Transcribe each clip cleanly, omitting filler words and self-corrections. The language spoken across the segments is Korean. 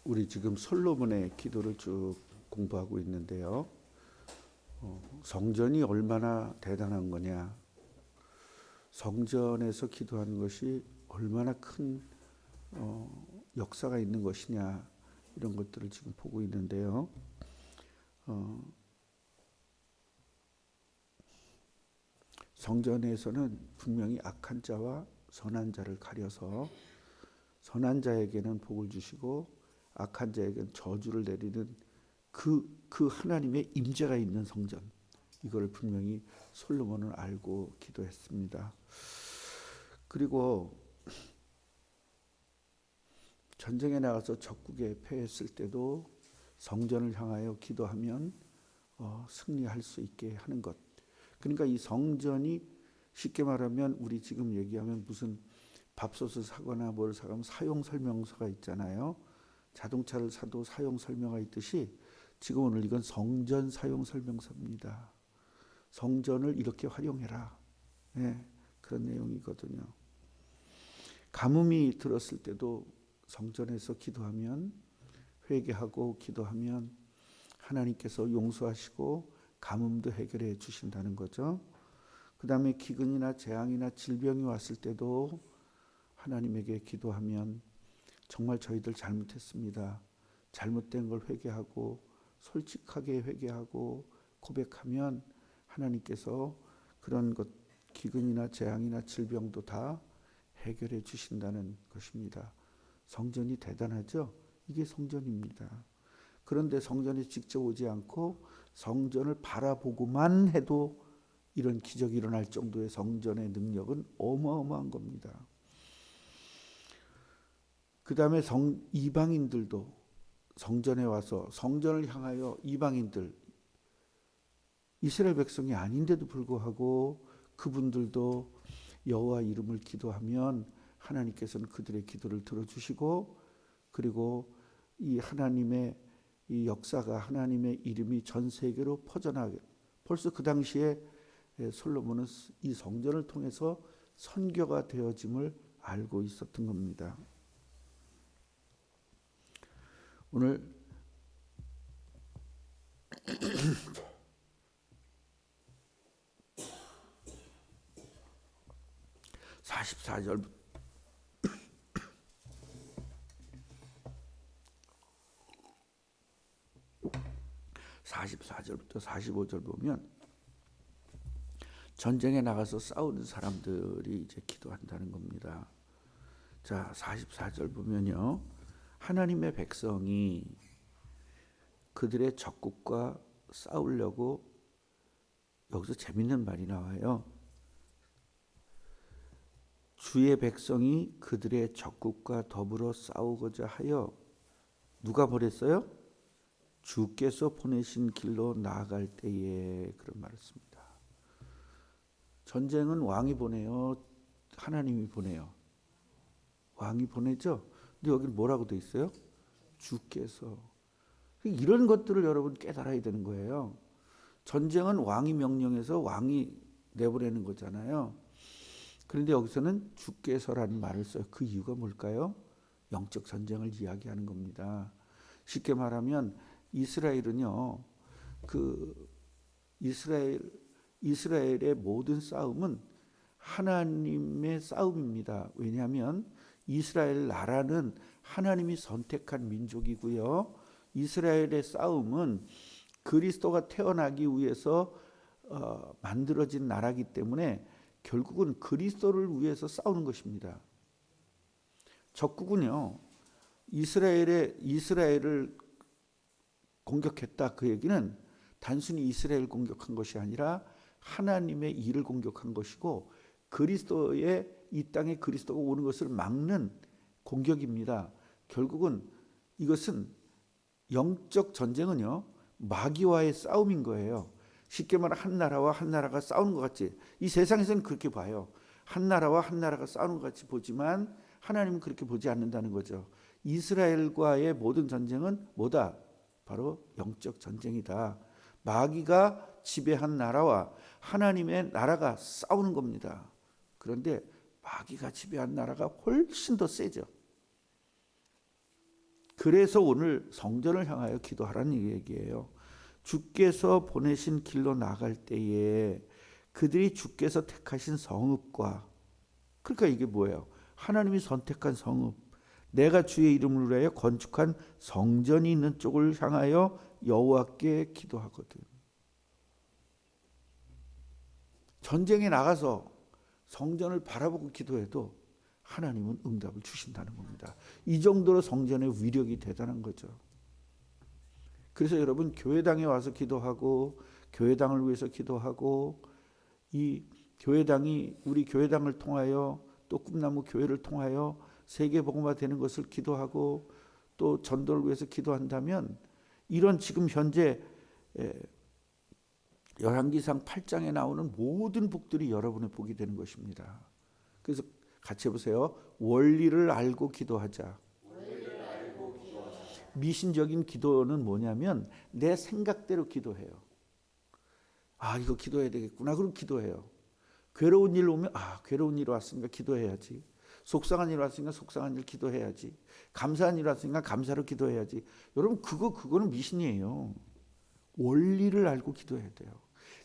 우리 지금 솔로몬의 기도를 쭉 공부하고 있는데요. 성전이 얼마나 대단한 거냐, 성전에서 기도하는 것이 얼마나 큰 역사가 있는 것이냐, 이런 것들을 지금 보고 있는데요. 성전에서는 분명히 악한 자와 선한 자를 가려서 선한 자에게는 복을 주시고 악한 자에게는 저주를 내리는 그 하나님의 임재가 있는 성전, 이거를 분명히 솔로몬은 알고 기도했습니다. 그리고 전쟁에 나가서 적국에 패했을 때도 성전을 향하여 기도하면 승리할 수 있게 하는 것. 그러니까 이 성전이 쉽게 말하면 우리 지금 얘기하면 무슨 밥솥을 사거나 뭘 사가면 사용 설명서가 있잖아요. 자동차를 사도 사용 설명가 있듯이 지금 오늘 이건 성전 사용 설명서입니다. 성전을 이렇게 활용해라. 네, 그런 내용이거든요. 가뭄이 들었을 때도 성전에서 기도하면, 회개하고 기도하면 하나님께서 용서하시고 가뭄도 해결해 주신다는 거죠. 그 다음에 기근이나 재앙이나 질병이 왔을 때도 하나님에게 기도하면 정말 저희들 잘못했습니다. 잘못된 걸 회개하고 솔직하게 회개하고 고백하면 하나님께서 그런 것, 기근이나 재앙이나 질병도 다 해결해 주신다는 것입니다. 성전이 대단하죠? 이게 성전입니다. 그런데 성전에 직접 오지 않고 성전을 바라보고만 해도 이런 기적이 일어날 정도의 성전의 능력은 어마어마한 겁니다. 그 다음에 이방인들도 성전에 와서 성전을 향하여 이방인들, 이스라엘 백성이 아닌데도 불구하고 그분들도 여호와 이름을 기도하면 하나님께서는 그들의 기도를 들어주시고, 그리고 이 하나님의 이 역사가, 하나님의 이름이 전 세계로 퍼져나게, 벌써 그 당시에 솔로몬은 이 성전을 통해서 선교가 되어짐을 알고 있었던 겁니다. 오늘 44절 44절부터 45절 보면 전쟁에 나가서 싸우는 사람들이 이제 기도한다는 겁니다. 자, 44절 보면요, 하나님의 백성이 그들의 적국과 싸우려고, 여기서 재밌는 말이 나와요. 주의 백성이 그들의 적국과 더불어 싸우고자 하여 누가 보냈어요? 주께서 보내신 길로 나아갈 때에, 그런 말을 씁니다. 전쟁은 왕이 보내요? 하나님이 보내요? 왕이 보내죠? 근데 여기는 뭐라고 돼 있어요? 주께서. 이런 것들을 여러분 깨달아야 되는 거예요. 전쟁은 왕이 명령해서 왕이 내보내는 거잖아요. 그런데 여기서는 주께서라는 말을 써요. 그 이유가 뭘까요? 영적 전쟁을 이야기하는 겁니다. 쉽게 말하면 이스라엘은요, 이스라엘의 모든 싸움은 하나님의 싸움입니다. 왜냐하면 이스라엘 나라는 하나님이 선택한 민족이고요. 이스라엘의 싸움은 그리스도가 태어나기 위해서 만들어진 나라이기 때문에 결국은 그리스도를 위해서 싸우는 것입니다. 적국은요, 이스라엘을 공격했다, 그 얘기는 단순히 이스라엘 공격한 것이 아니라 하나님의 일을 공격한 것이고, 그리스도의 이 땅에 그리스도가 오는 것을 막는 공격입니다. 결국은 이것은 영적 전쟁은요, 마귀와의 싸움인 거예요. 쉽게 말하면 한 나라와 한 나라가 싸우는 것 같지, 이 세상에서는 그렇게 봐요. 한 나라와 한 나라가 싸우는 것 같이 보지만 하나님은 그렇게 보지 않는다는 거죠. 이스라엘과의 모든 전쟁은 뭐다? 바로 영적 전쟁이다. 마귀가 지배한 나라와 하나님의 나라가 싸우는 겁니다. 그런데 마귀가 지배한 나라가 훨씬 더 세죠. 그래서 오늘 성전을 향하여 기도하라는 얘기예요. 주께서 보내신 길로 나갈 때에 그들이 주께서 택하신 성읍과, 그러니까 이게 뭐예요? 하나님이 선택한 성읍, 내가 주의 이름을 위하여 건축한 성전이 있는 쪽을 향하여 여호와께 기도하거든. 전쟁에 나가서 성전을 바라보고 기도해도 하나님은 응답을 주신다는 겁니다. 이 정도로 성전의 위력이 대단한 거죠. 그래서 여러분, 교회당에 와서 기도하고 교회당을 위해서 기도하고, 이 교회당이 우리 교회당을 통하여 또 꿈나무 교회를 통하여 세계 복음화 되는 것을 기도하고 또 전도를 위해서 기도한다면, 이런 지금 현재 열왕기상 8장에 나오는 모든 복들이 여러분의 복이 되는 것입니다. 그래서 같이 해보세요. 원리를 알고 기도하자. 미신적인 기도는 뭐냐면 내 생각대로 기도해요. 아, 이거 기도해야 되겠구나. 그럼 기도해요. 괴로운 일 오면 괴로운 일 왔으니까 기도해야지. 속상한 일 왔으니까 속상한 일 기도해야지. 감사한 일 왔으니까 감사로 기도해야지. 여러분, 그거는 미신이에요. 원리를 알고 기도해야 돼요.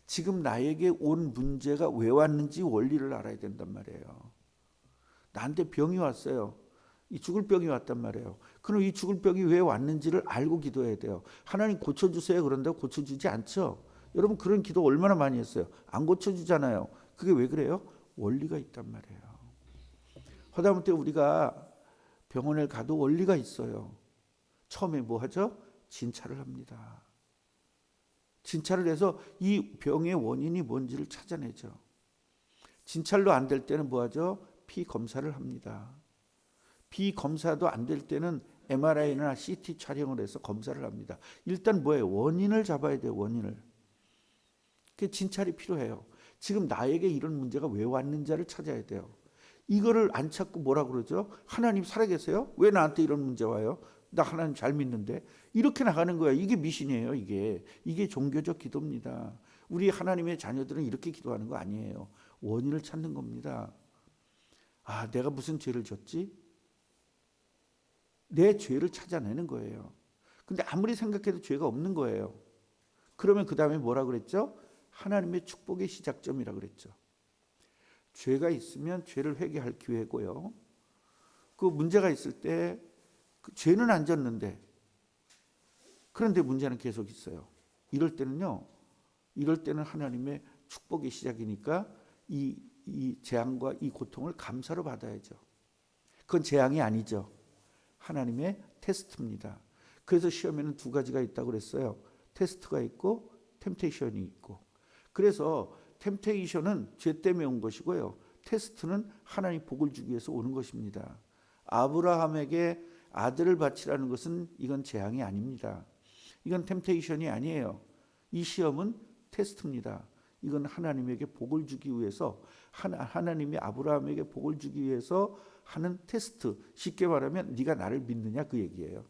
지금 나에게 온 문제가 왜 왔는지 원리를 알아야 된단 말이에요. 나한테 병이 왔어요. 이 죽을 병이 왔단 말이에요. 그럼 이 죽을 병이 왜 왔는지를 알고 기도해야 돼요. 하나님 고쳐주세요 그런다고 고쳐주지 않죠. 여러분, 그런 기도 얼마나 많이 했어요. 안 고쳐주잖아요. 그게 왜 그래요? 원리가 있단 말이에요. 하다못해 우리가 병원에 가도 원리가 있어요. 처음에 뭐 하죠? 진찰을 합니다. 진찰을 해서 이 병의 원인이 뭔지를 찾아내죠. 진찰로 안 될 때는 뭐 하죠? 피 검사를 합니다. 피 검사도 안 될 때는 MRI나 CT 촬영을 해서 검사를 합니다. 일단 뭐예요? 원인을 잡아야 돼요. 원인을. 그 진찰이 필요해요. 지금 나에게 이런 문제가 왜 왔는지를 찾아야 돼요. 이거를 안 찾고 뭐라 그러죠? 하나님 살아계세요? 왜 나한테 이런 문제 와요? 나 하나님 잘 믿는데. 이렇게 나가는 거야. 이게 미신이에요. 이게 종교적 기도입니다. 우리 하나님의 자녀들은 이렇게 기도하는 거 아니에요. 원인을 찾는 겁니다. 아, 내가 무슨 죄를 졌지? 내 죄를 찾아내는 거예요. 근데 아무리 생각해도 죄가 없는 거예요. 그러면 그 다음에 뭐라 그랬죠? 하나님의 축복의 시작점이라 그랬죠. 죄가 있으면 죄를 회개할 기회고요. 그 문제가 있을 때 그 죄는 안 졌는데, 그런데 문제는 계속 있어요. 이럴 때는 하나님의 축복의 시작이니까 이 재앙과 이 고통을 감사로 받아야죠. 그건 재앙이 아니죠. 하나님의 테스트입니다. 그래서 시험에는 두 가지가 있다고 그랬어요. 테스트가 있고 템테이션이 있고. 그래서 템테이션은 죄 때문에 온 것이고요. 테스트는 하나님 복을 주기 위해서 오는 것입니다. 아브라함에게 아들을 바치라는 것은 이건 재앙이 아닙니다. 이건 템테이션이 아니에요. 이 시험은 테스트입니다. 이건 하나님에게 복을 주기 위해서, 하나님이 아브라함에게 복을 주기 위해서 하는 테스트. 쉽게 말하면 네가 나를 믿느냐 그 얘기예요.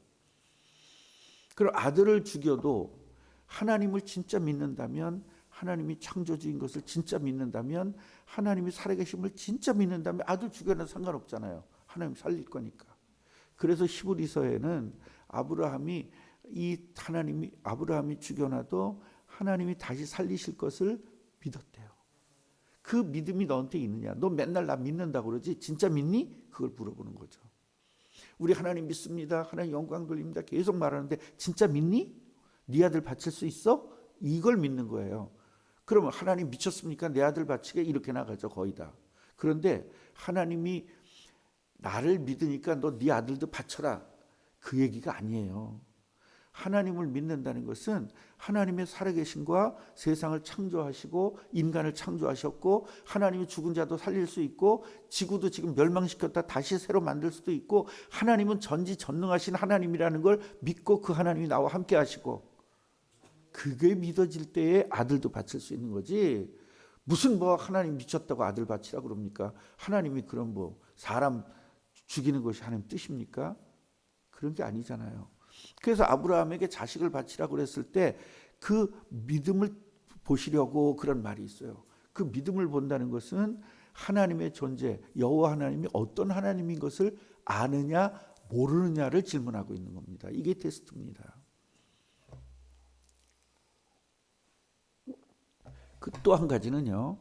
그럼 아들을 죽여도 하나님을 진짜 믿는다면, 하나님이 창조주인 것을 진짜 믿는다면, 하나님이 살아계심을 진짜 믿는다면 아들 죽여도 상관없잖아요. 하나님 살릴 거니까. 그래서 히브리서에는 아브라함이 죽여놔도 하나님이 다시 살리실 것을 믿었대요. 그 믿음이 너한테 있느냐? 너 맨날 나 믿는다고 그러지 진짜 믿니? 그걸 물어보는 거죠. 우리 하나님 믿습니다. 하나님 영광 돌립니다. 계속 말하는데 진짜 믿니? 네 아들 바칠 수 있어? 이걸 믿는 거예요. 그러면 하나님 미쳤습니까? 내 아들 바치게? 이렇게 나가죠. 거의 다. 그런데 하나님이 나를 믿으니까 너 네 아들도 바쳐라. 그 얘기가 아니에요. 하나님을 믿는다는 것은 하나님의 살아계심과 세상을 창조하시고 인간을 창조하셨고, 하나님이 죽은 자도 살릴 수 있고, 지구도 지금 멸망시켰다 다시 새로 만들 수도 있고, 하나님은 전지전능하신 하나님이라는 걸 믿고 그 하나님이 나와 함께 하시고, 그게 믿어질 때에 아들도 바칠 수 있는 거지. 무슨 뭐 하나님 미쳤다고 아들 바치라 그럽니까? 하나님이 그런 뭐 사람 죽이는 것이 하나님 뜻입니까? 그런 게 아니잖아요. 그래서 아브라함에게 자식을 바치라고 그랬을 때 그 믿음을 보시려고 그런 말이 있어요. 그 믿음을 본다는 것은 하나님의 존재, 여호와 하나님이 어떤 하나님인 것을 아느냐 모르느냐를 질문하고 있는 겁니다. 이게 테스트입니다. 그 또 한 가지는요.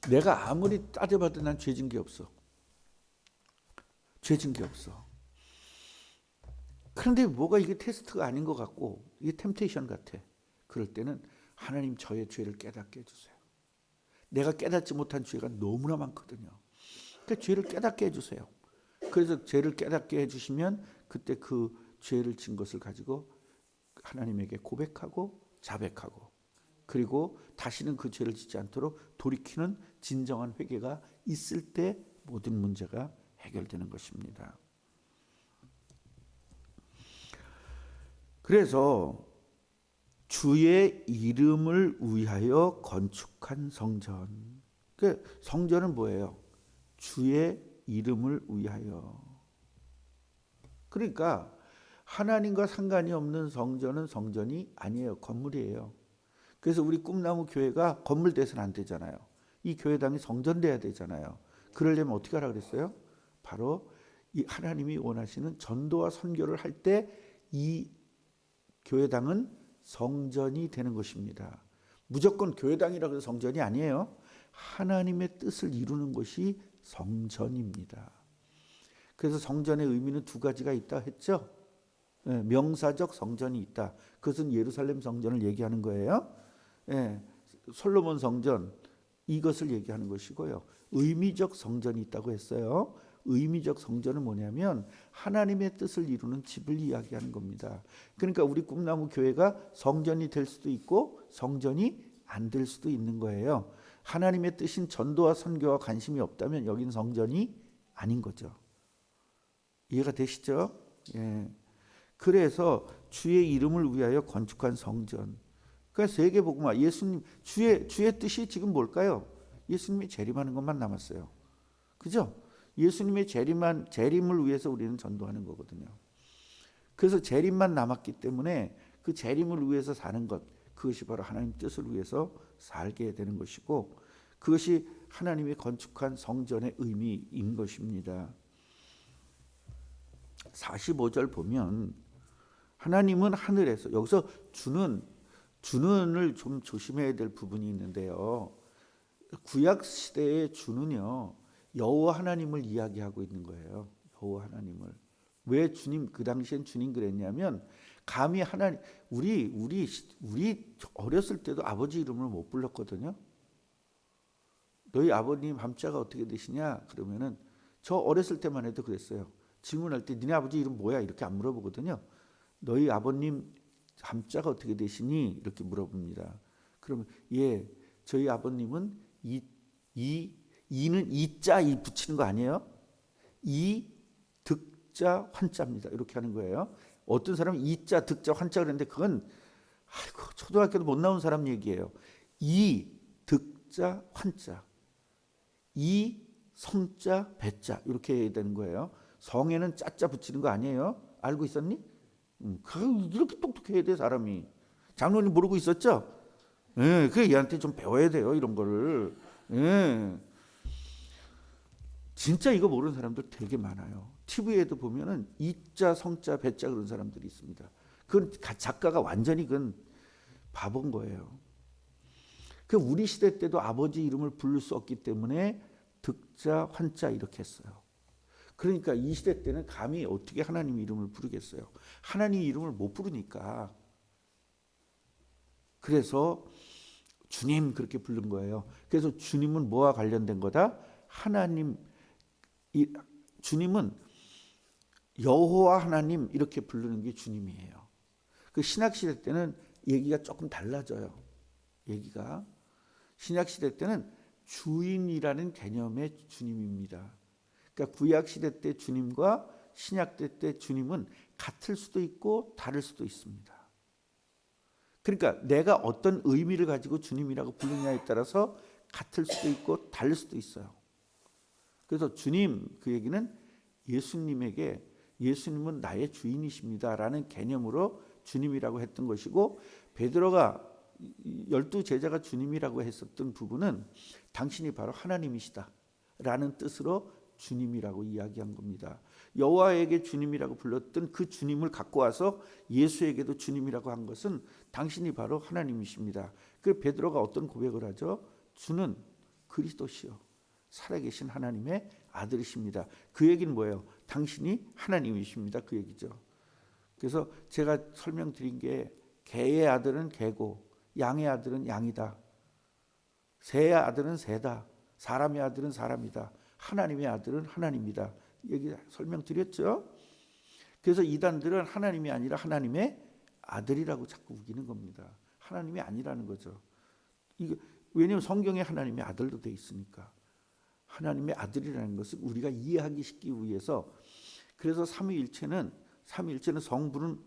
내가 아무리 따져봐도 난 죄진 게 없어. 죄진 게 없어. 그런데 뭐가 이게 테스트가 아닌 것 같고 이게 템테이션 같아. 그럴 때는 하나님 저의 죄를 깨닫게 해주세요. 내가 깨닫지 못한 죄가 너무나 많거든요. 그러니까 죄를 깨닫게 해주세요. 그래서 죄를 깨닫게 해주시면 그때 그 죄를 진 것을 가지고 하나님에게 고백하고 자백하고 그리고 다시는 그 죄를 짓지 않도록 돌이키는 진정한 회개가 있을 때 모든 문제가 해결되는 것입니다. 그래서 주의 이름을 위하여 건축한 성전. 그 성전은 뭐예요? 주의 이름을 위하여. 그러니까 하나님과 상관이 없는 성전은 성전이 아니에요. 건물이에요. 그래서 우리 꿈나무 교회가 건물 돼서는 안 되잖아요. 이 교회당이 성전 돼야 되잖아요. 그러려면 어떻게 하라 그랬어요? 바로 이 하나님이 원하시는 전도와 선교를 할 때 이 교회당은 성전이 되는 것입니다. 무조건 교회당이라고 해서 성전이 아니에요. 하나님의 뜻을 이루는 것이 성전입니다. 그래서 성전의 의미는 두 가지가 있다 했죠. 명사적 성전이 있다. 그것은 예루살렘 성전을 얘기하는 거예요. 솔로몬 성전 이것을 얘기하는 것이고요. 의미적 성전이 있다고 했어요. 의미적 성전은 뭐냐면 하나님의 뜻을 이루는 집을 이야기하는 겁니다. 그러니까 우리 꿈나무 교회가 성전이 될 수도 있고 성전이 안 될 수도 있는 거예요. 하나님의 뜻인 전도와 선교와 관심이 없다면 여기는 성전이 아닌 거죠. 이해가 되시죠? 예. 그래서 주의 이름을 위하여 건축한 성전. 그러니까 세계복음화 예수님 주의 뜻이 지금 뭘까요? 예수님이 재림하는 것만 남았어요. 그죠? 예수님의 재림을 위해서 우리는 전도하는 거거든요. 그래서 재림만 남았기 때문에 그 재림을 위해서 사는 것, 그것이 바로 하나님 뜻을 위해서 살게 되는 것이고 그것이 하나님이 건축한 성전의 의미인 것입니다. 45절 보면 하나님은 하늘에서 여기서 주는을 좀 조심해야 될 부분이 있는데요. 구약 시대의 주는요. 여호와 하나님을 이야기하고 있는 거예요. 여호와 하나님을. 왜 주님 그 당시엔 주님 그랬냐면 감히 하나님 우리 어렸을 때도 아버지 이름을 못 불렀거든요. 너희 아버님 함자가 어떻게 되시냐? 그러면은 저 어렸을 때만 해도 그랬어요. 질문할 때 니네 아버지 이름 뭐야? 이렇게 안 물어보거든요. 너희 아버님 함자가 어떻게 되시니? 이렇게 물어봅니다. 그러면 예, 저희 아버님은 이는 이자 이 붙이는 거 아니에요? 이 득자 환자입니다. 이렇게 하는 거예요. 어떤 사람은 이자 득자 환자 그랬는데 그건 아이고 초등학교도 못 나온 사람 얘기예요. 이 득자 환자, 이 성자 배자 이렇게 해야 되는 거예요. 성에는 짜자 붙이는 거 아니에요? 알고 있었니? 이렇게 똑똑해야 돼 사람이. 장로님 모르고 있었죠? 예, 그 얘한테 좀 배워야 돼요 이런 거를. 예. 진짜 이거 모르는 사람들 되게 많아요. TV에도 보면은 이자, 성자, 배자 그런 사람들이 있습니다. 그건 작가가 완전히 그건 바본 거예요. 그 우리 시대 때도 아버지 이름을 부를 수 없기 때문에 득자, 환자 이렇게 했어요. 그러니까 이 시대 때는 감히 어떻게 하나님 이름을 부르겠어요. 하나님 이름을 못 부르니까. 그래서 주님 그렇게 부른 거예요. 그래서 주님은 뭐와 관련된 거다? 주님은 여호와 하나님 이렇게 부르는 게 주님이에요. 그 신약 시대 때는 얘기가 조금 달라져요. 얘기가 신약 시대 때는 주인이라는 개념의 주님입니다. 그러니까 구약 시대 때 주님과 신약 때 주님은 같을 수도 있고 다를 수도 있습니다. 그러니까 내가 어떤 의미를 가지고 주님이라고 부르냐에 따라서 같을 수도 있고 다를 수도 있어요. 그래서 주님 그 얘기는 예수님에게 예수님은 나의 주인이십니다라는 개념으로 주님이라고 했던 것이고 베드로가 12제자가 주님이라고 했었던 부분은 당신이 바로 하나님이시다라는 뜻으로 주님이라고 이야기한 겁니다. 여호와에게 주님이라고 불렀던 그 주님을 갖고 와서 예수에게도 주님이라고 한 것은 당신이 바로 하나님이십니다. 그 베드로가 어떤 고백을 하죠? 주는 그리스도시요 살아계신 하나님의 아들이십니다. 그 얘기는 뭐예요? 당신이 하나님이십니다. 그 얘기죠. 그래서 제가 설명드린 게 개의 아들은 개고 양의 아들은 양이다. 새의 아들은 새다. 사람의 아들은 사람이다. 하나님의 아들은 하나님이다. 얘기 설명드렸죠. 그래서 이단들은 하나님이 아니라 하나님의 아들이라고 자꾸 우기는 겁니다. 하나님이 아니라는 거죠. 왜냐하면 성경에 하나님의 아들도 돼 있으니까. 하나님의 아들이라는 것을 우리가 이해하기 쉽기 위해서, 그래서 삼위일체는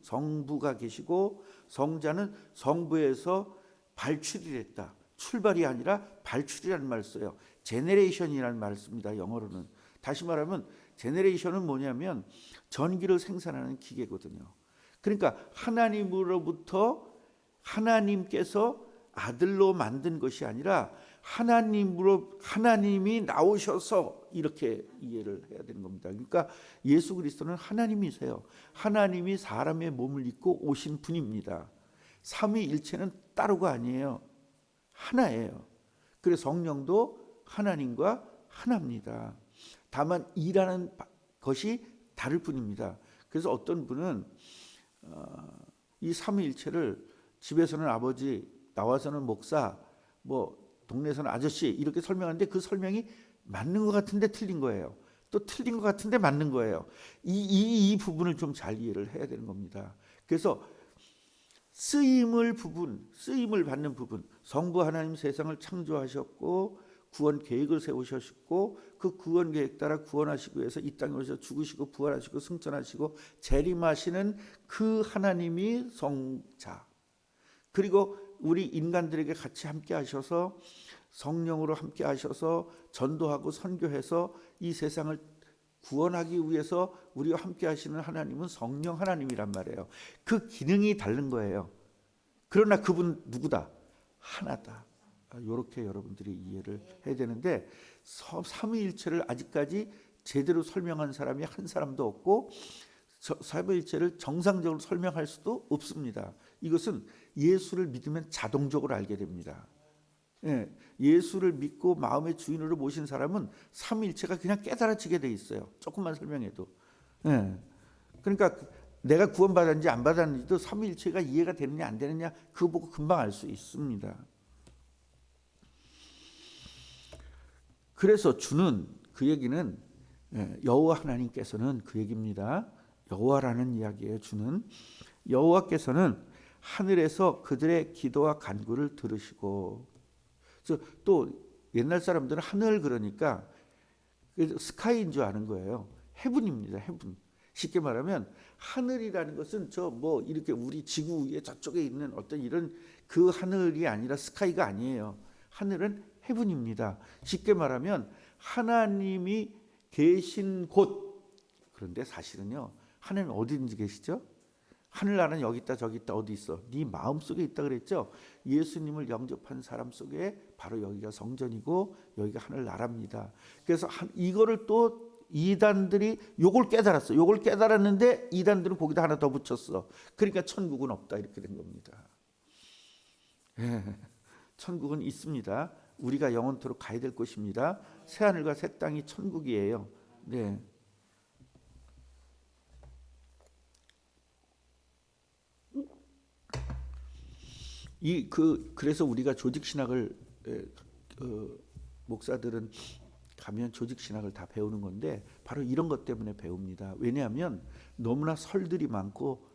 성부가 계시고 성자는 성부에서 발출이 됐다. 출발이 아니라 발출이라는 말을 써요. 제네레이션이라는 말을 씁니다. 영어로는. 다시 말하면 제네레이션은 뭐냐면 전기를 생산하는 기계거든요. 그러니까 하나님으로부터 하나님께서 아들로 만든 것이 아니라 하나님이 나오셔서 이렇게 이해를 해야 되는 겁니다. 그러니까 예수 그리스도는 하나님이세요. 하나님이 사람의 몸을 입고 오신 분입니다. 삼위일체는 따로가 아니에요. 하나예요. 그래서 성령도 하나님과 하나입니다. 다만 일하는 것이 다를 뿐입니다. 그래서 어떤 분은 이 삼위일체를 집에서는 아버지, 나와서는 목사, 동네에서는 아저씨 이렇게 설명하는데 그 설명이 맞는 것 같은데 틀린 거예요. 또 틀린 것 같은데 맞는 거예요. 이 부분을 좀 잘 이해를 해야 되는 겁니다. 그래서 쓰임을 받는 부분, 성부 하나님 세상을 창조하셨고 구원 계획을 세우셨고 그 구원 계획 따라 구원하시기 위해서 이 땅에 오셔서 죽으시고 부활하시고 승천하시고 재림하시는 그 하나님이 성자, 그리고 우리 인간들에게 같이 함께 하셔서 성령으로 함께 하셔서 전도하고 선교해서 이 세상을 구원하기 위해서 우리와 함께 하시는 하나님은 성령 하나님이란 말이에요. 그 기능이 다른 거예요. 그러나 그분 누구다? 하나다. 이렇게 여러분들이 이해를 해야 되는데 삼위일체를 아직까지 제대로 설명한 사람이 한 사람도 없고 삼위일체를 정상적으로 설명할 수도 없습니다. 이것은 예수를 믿으면 자동적으로 알게 됩니다. 예수를 믿고 마음의 주인으로 모신 사람은 삼위일체가 그냥 깨달아지게 돼 있어요. 조금만 설명해도. 그러니까 내가 구원받았는지 안 받았는지도 삼위일체가 이해가 되느냐 안 되느냐 그거 보고 금방 알 수 있습니다. 그래서 주는, 그 얘기는 여호와 하나님께서는 그 얘기입니다. 여호와라는 이야기예요. 주는 여호와께서는 하늘에서 그들의 기도와 간구를 들으시고, 또 옛날 사람들은 하늘 그러니까 스카이인 줄 아는 거예요. 헤븐입니다. 헤븐. 쉽게 말하면 하늘이라는 것은 이렇게 우리 지구 위에 저쪽에 있는 어떤 이런 그 하늘이 아니라 스카이가 아니에요. 하늘은 헤븐입니다. 쉽게 말하면 하나님이 계신 곳. 그런데 사실은요, 하나님 어디든지 계시죠? 하늘나라는 여기 있다 저기 있다. 어디 있어? 네 마음속에 있다 그랬죠. 예수님을 영접한 사람 속에 바로 여기가 성전이고 여기가 하늘나라입니다. 그래서 이거를 또 이단들이 요걸 깨달았어. 요걸 깨달았는데 이단들은 거기다 하나 더 붙였어. 그러니까 천국은 없다 이렇게 된 겁니다. 천국은 있습니다. 우리가 영원토록 가야 될 곳입니다. 새 하늘과 새 땅이 천국이에요. 네. 그래서 우리가 조직 신학을 목사들은 가면 조직 신학을 다 배우는 건데 바로 이런 것 때문에 배웁니다. 왜냐하면 너무나 설들이 많고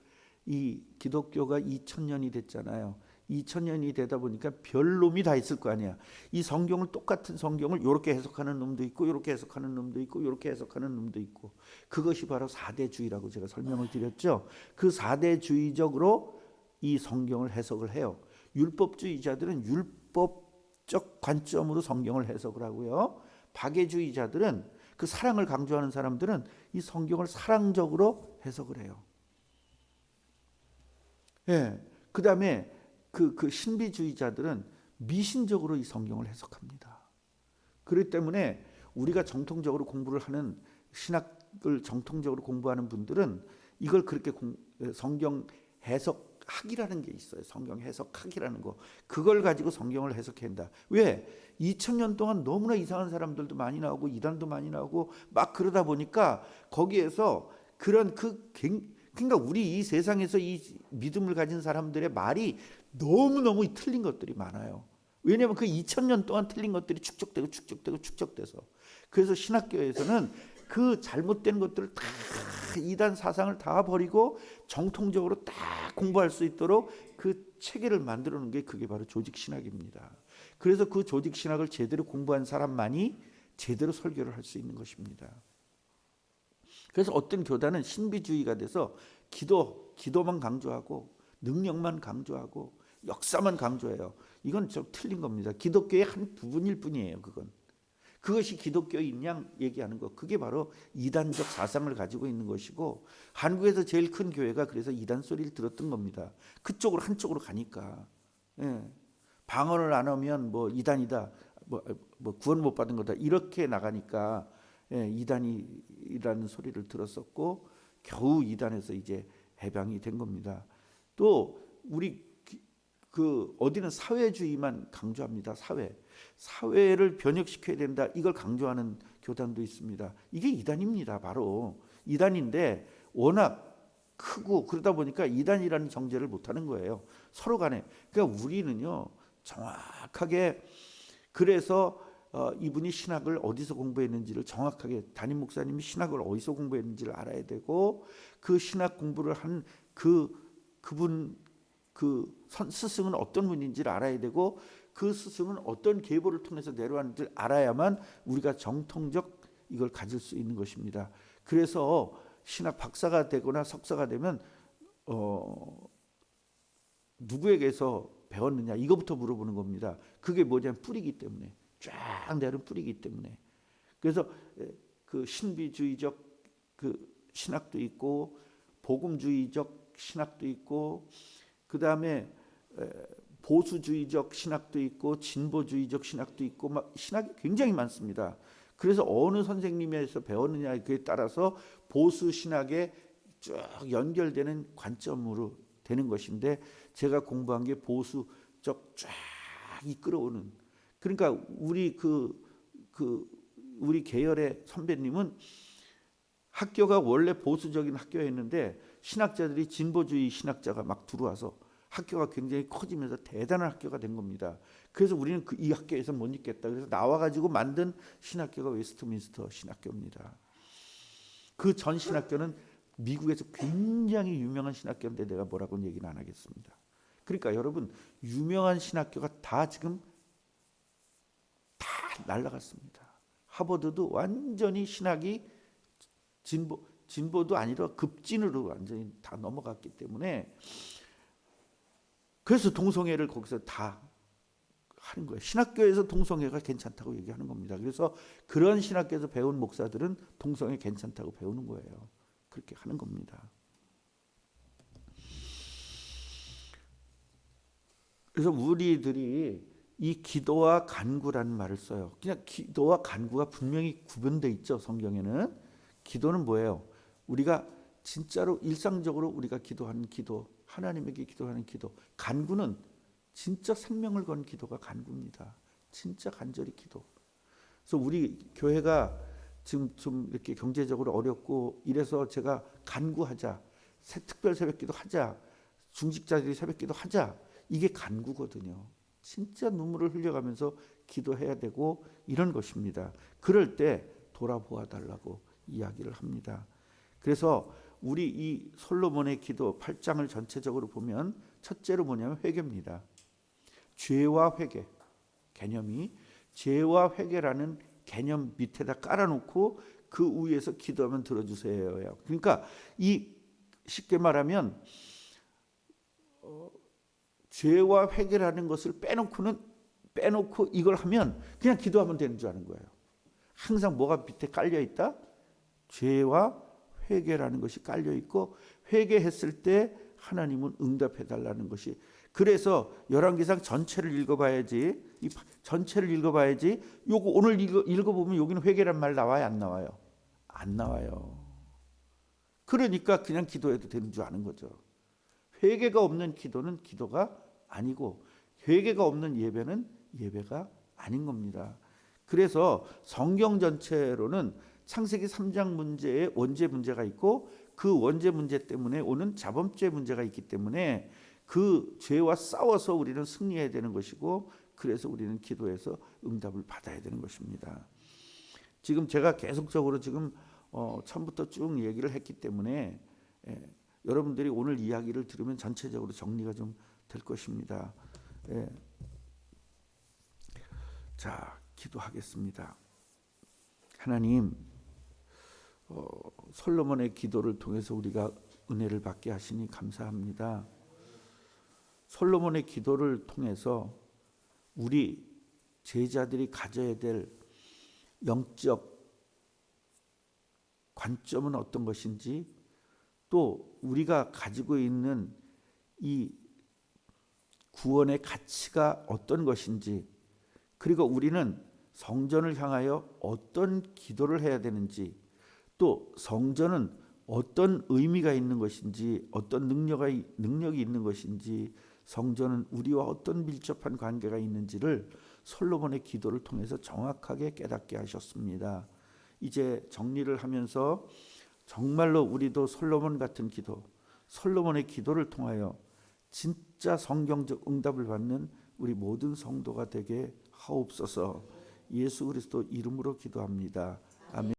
이 기독교가 2000년이 됐잖아요. 2000년이 되다 보니까 별놈이 다 있을 거 아니야. 이 성경을, 똑같은 성경을 이렇게 해석하는 놈도 있고 이렇게 해석하는 놈도 있고 이렇게 해석하는 놈도 있고, 그것이 바로 4대주의라고 제가 설명을 드렸죠. 그 4대주의적으로 이 성경을 해석을 해요. 율법주의자들은 율법적 관점으로 성경을 해석을 하고요. 박애주의자들은, 그 사랑을 강조하는 사람들은 이 성경을 사랑적으로 해석을 해요. 그 다음에 그 신비주의자들은 미신적으로 이 성경을 해석합니다. 그렇기 때문에 우리가 정통적으로 공부를 하는 신학을 정통적으로 공부하는 분들은 이걸 그렇게 성경 해석학이라는 게 있어요. 성경 해석학이라는 거. 그걸 가지고 성경을 해석해야 한다. 왜? 2000년 동안 너무나 이상한 사람들도 많이 나오고 이단도 많이 나오고 막 그러다 보니까 거기에서 그런 그러니까 우리 이 세상에서 이 믿음을 가진 사람들의 말이 너무너무 틀린 것들이 많아요. 왜냐하면 그 2000년 동안 틀린 것들이 축적돼서 그래서 신학교에서는 그 잘못된 것들을 다 이단 사상을 다 버리고 정통적으로 딱 공부할 수 있도록 그 체계를 만들어 놓은 게 그게 바로 조직신학입니다. 그래서 그 조직신학을 제대로 공부한 사람만이 제대로 설교를 할 수 있는 것입니다. 그래서 어떤 교단은 신비주의가 돼서 기도만 강조하고 능력만 강조하고 역사만 강조해요. 이건 좀 틀린 겁니다. 기독교의 한 부분일 뿐이에요. 그것이 기독교인 양 얘기하는 거. 그게 바로 이단적 사상을 가지고 있는 것이고 한국에서 제일 큰 교회가 그래서 이단 소리를 들었던 겁니다. 그쪽으로 한쪽으로 가니까. 예. 방언을 안 하면 뭐 이단이다. 뭐 구원 못 받은 거다. 이렇게 나가니까 예, 이단이라는 소리를 들었었고 겨우 이단에서 이제 해방이 된 겁니다. 또 우리 어디는 사회주의만 강조합니다. 사회를 변혁시켜야 된다. 이걸 강조하는 교단도 있습니다. 이게 이단입니다. 바로 이단인데 워낙 크고 그러다 보니까 이단이라는 정제를 못하는 거예요. 서로 간에. 그러니까 우리는요 정확하게 그래서 이분이 신학을 어디서 공부했는지를 정확하게 담임 목사님이 신학을 어디서 공부했는지를 알아야 되고 그 신학 공부를 한 그분 스승은 어떤 분인지를 알아야 되고 그 스승은 어떤 계보를 통해서 내려왔는지를 알아야만 우리가 정통적 이걸 가질 수 있는 것입니다. 그래서 신학 박사가 되거나 석사가 되면 누구에게서 배웠느냐 이거부터 물어보는 겁니다. 그게 뭐냐면 뿌리기 때문에 쫙 내려온 뿌리기 때문에. 그래서 그 신비주의적 그 신학도 있고 복음주의적 신학도 있고 그 다음에 보수주의적 신학도 있고 진보주의적 신학도 있고 막 신학이 굉장히 많습니다. 그래서 어느 선생님에서 배웠느냐에 따라서 보수 신학에 쭉 연결되는 관점으로 되는 것인데 제가 공부한 게 보수적 쫙 이끌어오는. 그러니까 우리 우리 계열의 선배님은 학교가 원래 보수적인 학교였는데 신학자들이 진보주의 신학자가 막 들어와서 학교가 굉장히 커지면서 대단한 학교가 된 겁니다. 그래서 우리는 이 학교에서 못 있겠다. 그래서 나와가지고 만든 신학교가 웨스트민스터 신학교입니다. 그 전 신학교는 미국에서 굉장히 유명한 신학교인데 내가 뭐라고 얘기는 안 하겠습니다. 그러니까 여러분 유명한 신학교가 다 지금 다 날아갔습니다. 하버드도 완전히 신학이 진보도 아니라 급진으로 완전히 다 넘어갔기 때문에 그래서 동성애를 거기서 다 하는 거예요. 신학교에서 동성애가 괜찮다고 얘기하는 겁니다. 그래서 그런 신학교에서 배운 목사들은 동성애 괜찮다고 배우는 거예요. 그렇게 하는 겁니다. 그래서 우리들이 이 기도와 간구라는 말을 써요. 그냥 기도와 간구가 분명히 구분되어 있죠. 성경에는. 기도는 뭐예요? 우리가 진짜로 일상적으로 우리가 기도하는 기도, 하나님에게 기도하는 기도. 간구는 진짜 생명을 건 기도가 간구입니다. 진짜 간절히 기도. 그래서 우리 교회가 지금 좀 이렇게 경제적으로 어렵고 이래서 제가 간구하자, 특별 새벽기도 하자, 중직자들이 새벽기도 하자. 이게 간구거든요. 진짜 눈물을 흘려가면서 기도해야 되고 이런 것입니다. 그럴 때 돌아보아 달라고 이야기를 합니다. 그래서 우리 이 솔로몬의 기도 8장을 전체적으로 보면 첫째로 뭐냐면 회개입니다. 죄와 회개 개념이 죄와 회개라는 개념 밑에다 깔아놓고 그 위에서 기도하면 들어주세요. 그러니까 이 쉽게 말하면 죄와 회개라는 것을 빼놓고 이걸 하면 그냥 기도하면 되는 줄 아는 거예요. 항상 뭐가 밑에 깔려 있다? 죄와 회개라는 것이 깔려 있고 회개했을 때 하나님은 응답해 달라는 것이 그래서 열왕기상 전체를 읽어봐야지. 이 전체를 읽어봐야지. 요거 오늘 읽어보면 여기는 회개란 말 나와요, 안 나와요? 안 나와요. 그러니까 그냥 기도해도 되는 줄 아는 거죠. 회개가 없는 기도는 기도가 아니고 회개가 없는 예배는 예배가 아닌 겁니다. 그래서 성경 전체로는 창세기 3장 문제에 원죄 문제가 있고 그 원죄 문제 때문에 오는 자범죄 문제가 있기 때문에 그 죄와 싸워서 우리는 승리해야 되는 것이고 그래서 우리는 기도해서 응답을 받아야 되는 것입니다. 지금 제가 계속적으로 지금 처음부터 쭉 얘기를 했기 때문에 여러분들이 오늘 이야기를 들으면 전체적으로 정리가 좀 될 것입니다. 자, 기도하겠습니다. 하나님, 솔로몬의 기도를 통해서 우리가 은혜를 받게 하시니 감사합니다. 솔로몬의 기도를 통해서 우리 제자들이 가져야 될 영적 관점은 어떤 것인지, 또 우리가 가지고 있는 이 구원의 가치가 어떤 것인지, 그리고 우리는 성전을 향하여 어떤 기도를 해야 되는지, 또 성전은 어떤 의미가 있는 것인지, 어떤 능력이 있는 것인지, 성전은 우리와 어떤 밀접한 관계가 있는지를 솔로몬의 기도를 통해서 정확하게 깨닫게 하셨습니다. 이제 정리를 하면서 정말로 우리도 솔로몬 같은 기도, 솔로몬의 기도를 통하여 진짜 성경적 응답을 받는 우리 모든 성도가 되게 하옵소서. 예수 그리스도 이름으로 기도합니다. 아멘.